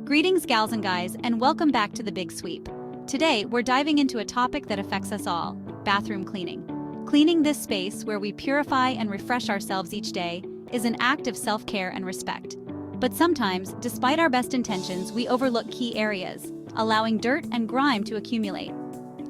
Greetings, gals and guys, and welcome back to The Big Sweep. Today, we're diving into a topic that affects us all: bathroom cleaning. Cleaning this space where we purify and refresh ourselves each day is an act of self-care and respect. But sometimes, despite our best intentions, we overlook key areas, allowing dirt and grime to accumulate.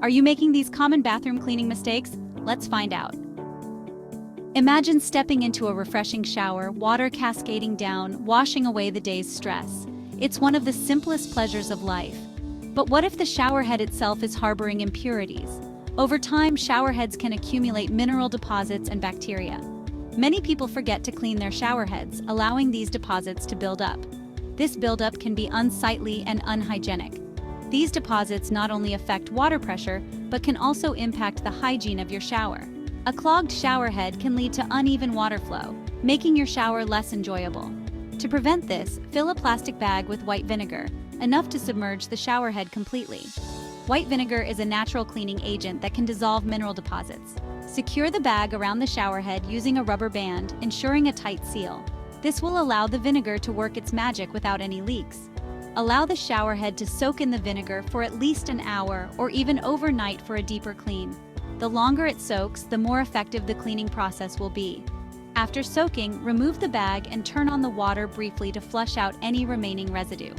Are you making these common bathroom cleaning mistakes? Let's find out. Imagine stepping into a refreshing shower, water cascading down, washing away the day's stress. It's one of the simplest pleasures of life. But what if the showerhead itself is harboring impurities? Over time, showerheads can accumulate mineral deposits and bacteria. Many people forget to clean their showerheads, allowing these deposits to build up. This buildup can be unsightly and unhygienic. These deposits not only affect water pressure, but can also impact the hygiene of your shower. A clogged showerhead can lead to uneven water flow, making your shower less enjoyable. To prevent this, fill a plastic bag with white vinegar, enough to submerge the showerhead completely. White vinegar is a natural cleaning agent that can dissolve mineral deposits. Secure the bag around the showerhead using a rubber band, ensuring a tight seal. This will allow the vinegar to work its magic without any leaks. Allow the showerhead to soak in the vinegar for at least an hour or even overnight for a deeper clean. The longer it soaks, the more effective the cleaning process will be. After soaking, remove the bag and turn on the water briefly to flush out any remaining residue.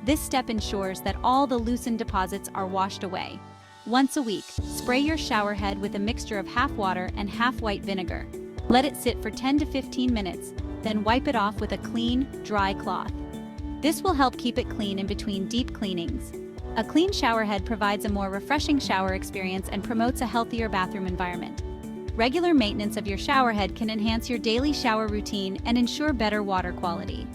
This step ensures that all the loosened deposits are washed away. Once a week, spray your showerhead with a mixture of half water and half white vinegar. Let it sit for 10 to 15 minutes, then wipe it off with a clean, dry cloth. This will help keep it clean in between deep cleanings. A clean showerhead provides a more refreshing shower experience and promotes a healthier bathroom environment. Regular maintenance of your showerhead can enhance your daily shower routine and ensure better water quality.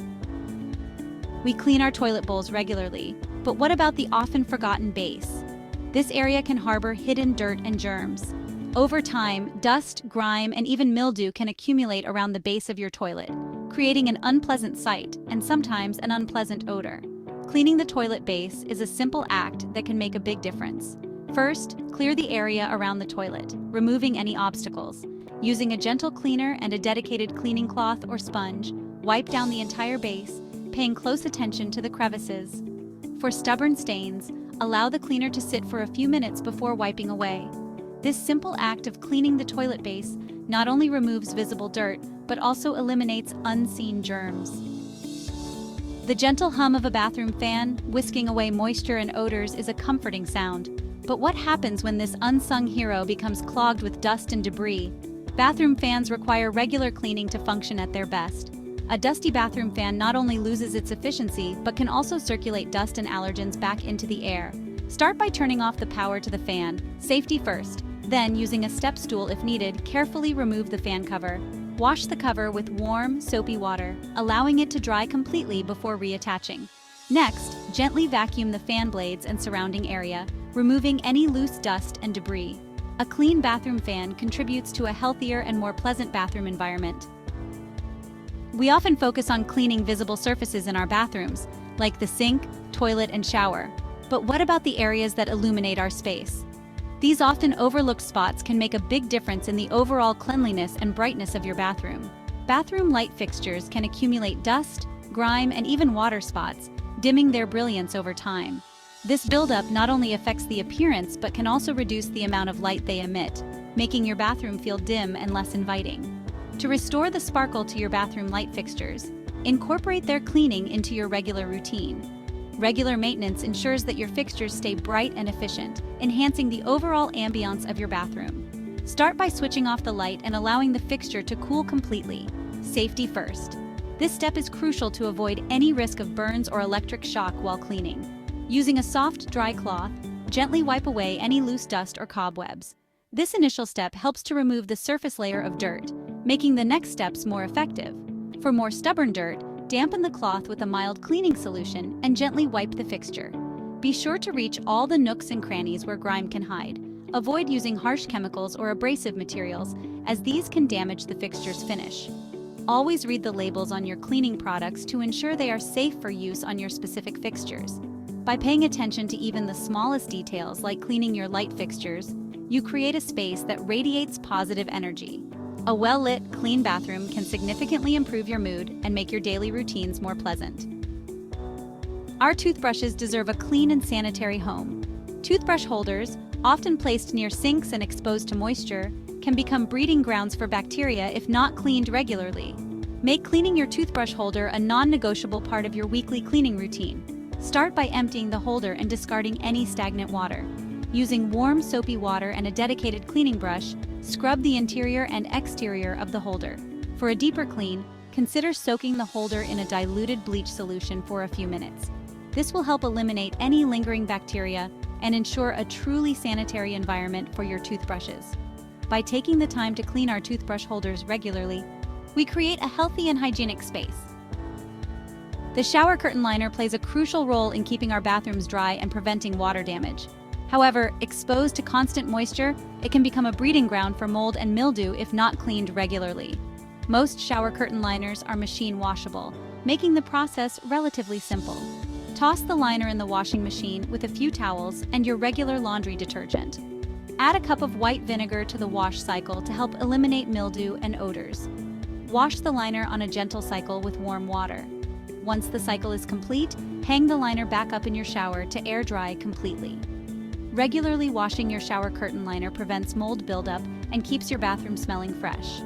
We clean our toilet bowls regularly, but what about the often forgotten base? This area can harbor hidden dirt and germs. Over time, dust, grime, and even mildew can accumulate around the base of your toilet, creating an unpleasant sight and sometimes an unpleasant odor. Cleaning the toilet base is a simple act that can make a big difference. First, clear the area around the toilet, removing any obstacles. Using a gentle cleaner and a dedicated cleaning cloth or sponge, wipe down the entire base, paying close attention to the crevices. For stubborn stains, allow the cleaner to sit for a few minutes before wiping away. This simple act of cleaning the toilet base not only removes visible dirt, but also eliminates unseen germs. The gentle hum of a bathroom fan, whisking away moisture and odors, is a comforting sound. But what happens when this unsung hero becomes clogged with dust and debris? Bathroom fans require regular cleaning to function at their best. A dusty bathroom fan not only loses its efficiency, but can also circulate dust and allergens back into the air. Start by turning off the power to the fan, safety first. Then, using a step stool if needed, carefully remove the fan cover. Wash the cover with warm, soapy water, allowing it to dry completely before reattaching. Next, gently vacuum the fan blades and surrounding area, removing any loose dust and debris. A clean bathroom fan contributes to a healthier and more pleasant bathroom environment. We often focus on cleaning visible surfaces in our bathrooms, like the sink, toilet, and shower. But what about the areas that illuminate our space? These often overlooked spots can make a big difference in the overall cleanliness and brightness of your bathroom. Bathroom light fixtures can accumulate dust, grime, and even water spots, dimming their brilliance over time. This buildup not only affects the appearance but can also reduce the amount of light they emit, making your bathroom feel dim and less inviting. To restore the sparkle to your bathroom light fixtures, incorporate their cleaning into your regular routine. Regular maintenance ensures that your fixtures stay bright and efficient, enhancing the overall ambiance of your bathroom. Start by switching off the light and allowing the fixture to cool completely. Safety first. This step is crucial to avoid any risk of burns or electric shock while cleaning. Using a soft, dry cloth, gently wipe away any loose dust or cobwebs. This initial step helps to remove the surface layer of dirt, making the next steps more effective. For more stubborn dirt, dampen the cloth with a mild cleaning solution and gently wipe the fixture. Be sure to reach all the nooks and crannies where grime can hide. Avoid using harsh chemicals or abrasive materials, as these can damage the fixture's finish. Always read the labels on your cleaning products to ensure they are safe for use on your specific fixtures. By paying attention to even the smallest details, like cleaning your light fixtures, you create a space that radiates positive energy. A well-lit, clean bathroom can significantly improve your mood and make your daily routines more pleasant. Our toothbrushes deserve a clean and sanitary home. Toothbrush holders, often placed near sinks and exposed to moisture, can become breeding grounds for bacteria if not cleaned regularly. Make cleaning your toothbrush holder a non-negotiable part of your weekly cleaning routine. Start by emptying the holder and discarding any stagnant water. Using warm, soapy water and a dedicated cleaning brush, scrub the interior and exterior of the holder. For a deeper clean, consider soaking the holder in a diluted bleach solution for a few minutes. This will help eliminate any lingering bacteria and ensure a truly sanitary environment for your toothbrushes. By taking the time to clean our toothbrush holders regularly, we create a healthy and hygienic space. The shower curtain liner plays a crucial role in keeping our bathrooms dry and preventing water damage. However, exposed to constant moisture, it can become a breeding ground for mold and mildew if not cleaned regularly. Most shower curtain liners are machine washable, making the process relatively simple. Toss the liner in the washing machine with a few towels and your regular laundry detergent. Add a cup of white vinegar to the wash cycle to help eliminate mildew and odors. Wash the liner on a gentle cycle with warm water. Once the cycle is complete, hang the liner back up in your shower to air dry completely. Regularly washing your shower curtain liner prevents mold buildup and keeps your bathroom smelling fresh.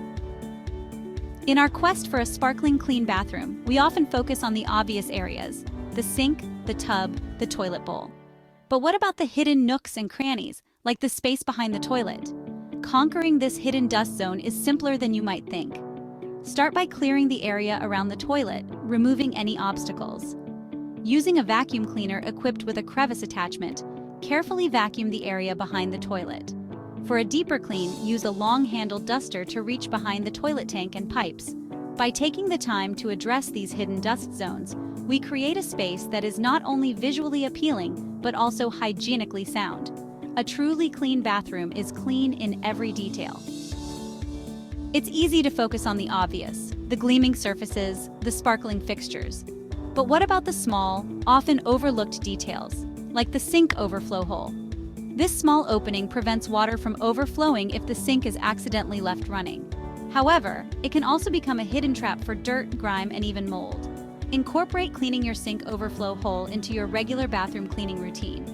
In our quest for a sparkling clean bathroom, we often focus on the obvious areas: the sink, the tub, the toilet bowl. But what about the hidden nooks and crannies, like the space behind the toilet? Conquering this hidden dust zone is simpler than you might think. Start by clearing the area around the toilet, removing any obstacles. Using a vacuum cleaner equipped with a crevice attachment, carefully vacuum the area behind the toilet. For a deeper clean, use a long-handled duster to reach behind the toilet tank and pipes. By taking the time to address these hidden dust zones, we create a space that is not only visually appealing, but also hygienically sound. A truly clean bathroom is clean in every detail. It's easy to focus on the obvious, the gleaming surfaces, the sparkling fixtures. But what about the small, often overlooked details, like the sink overflow hole? This small opening prevents water from overflowing if the sink is accidentally left running. However, it can also become a hidden trap for dirt, grime, and even mold. Incorporate cleaning your sink overflow hole into your regular bathroom cleaning routine.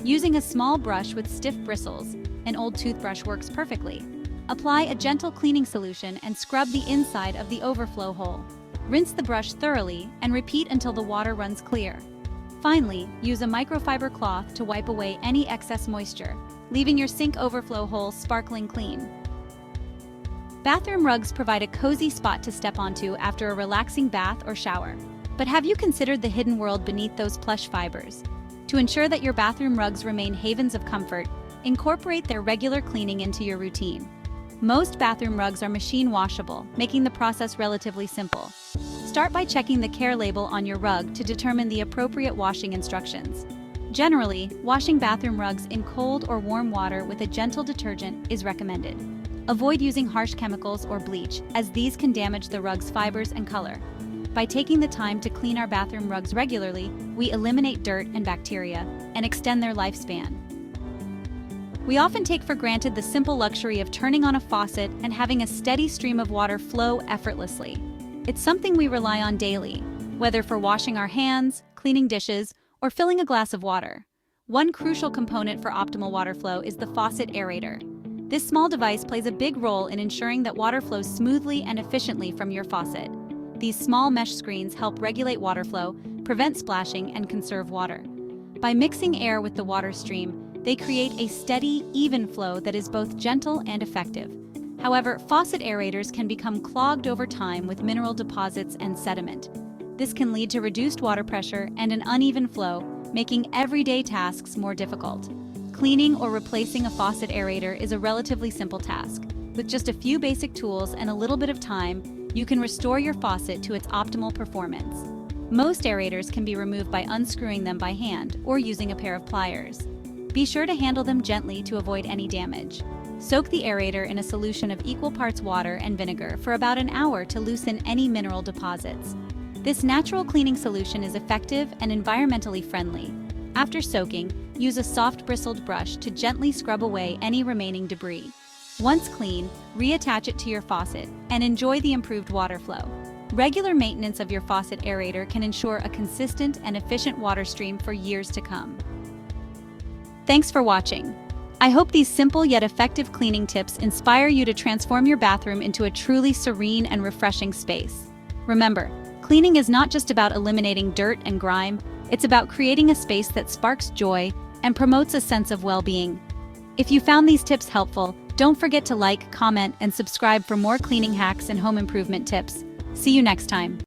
Using a small brush with stiff bristles, an old toothbrush works perfectly. Apply a gentle cleaning solution and scrub the inside of the overflow hole. Rinse the brush thoroughly and repeat until the water runs clear. Finally, use a microfiber cloth to wipe away any excess moisture, leaving your sink overflow hole sparkling clean. Bathroom rugs provide a cozy spot to step onto after a relaxing bath or shower. But have you considered the hidden world beneath those plush fibers? To ensure that your bathroom rugs remain havens of comfort, incorporate their regular cleaning into your routine. Most bathroom rugs are machine washable, making the process relatively simple. Start by checking the care label on your rug to determine the appropriate washing instructions. Generally, washing bathroom rugs in cold or warm water with a gentle detergent is recommended. Avoid using harsh chemicals or bleach, as these can damage the rug's fibers and color. By taking the time to clean our bathroom rugs regularly, we eliminate dirt and bacteria and extend their lifespan. We often take for granted the simple luxury of turning on a faucet and having a steady stream of water flow effortlessly. It's something we rely on daily, whether for washing our hands, cleaning dishes, or filling a glass of water. One crucial component for optimal water flow is the faucet aerator. This small device plays a big role in ensuring that water flows smoothly and efficiently from your faucet. These small mesh screens help regulate water flow, prevent splashing, and conserve water. By mixing air with the water stream, they create a steady, even flow that is both gentle and effective. However, faucet aerators can become clogged over time with mineral deposits and sediment. This can lead to reduced water pressure and an uneven flow, making everyday tasks more difficult. Cleaning or replacing a faucet aerator is a relatively simple task. With just a few basic tools and a little bit of time, you can restore your faucet to its optimal performance. Most aerators can be removed by unscrewing them by hand or using a pair of pliers. Be sure to handle them gently to avoid any damage. Soak the aerator in a solution of equal parts water and vinegar for about an hour to loosen any mineral deposits. This natural cleaning solution is effective and environmentally friendly. After soaking, use a soft bristled brush to gently scrub away any remaining debris. Once clean, reattach it to your faucet and enjoy the improved water flow. Regular maintenance of your faucet aerator can ensure a consistent and efficient water stream for years to come. Thanks for watching. I hope these simple yet effective cleaning tips inspire you to transform your bathroom into a truly serene and refreshing space. Remember, cleaning is not just about eliminating dirt and grime, it's about creating a space that sparks joy and promotes a sense of well-being. If you found these tips helpful, don't forget to like, comment, and subscribe for more cleaning hacks and home improvement tips. See you next time.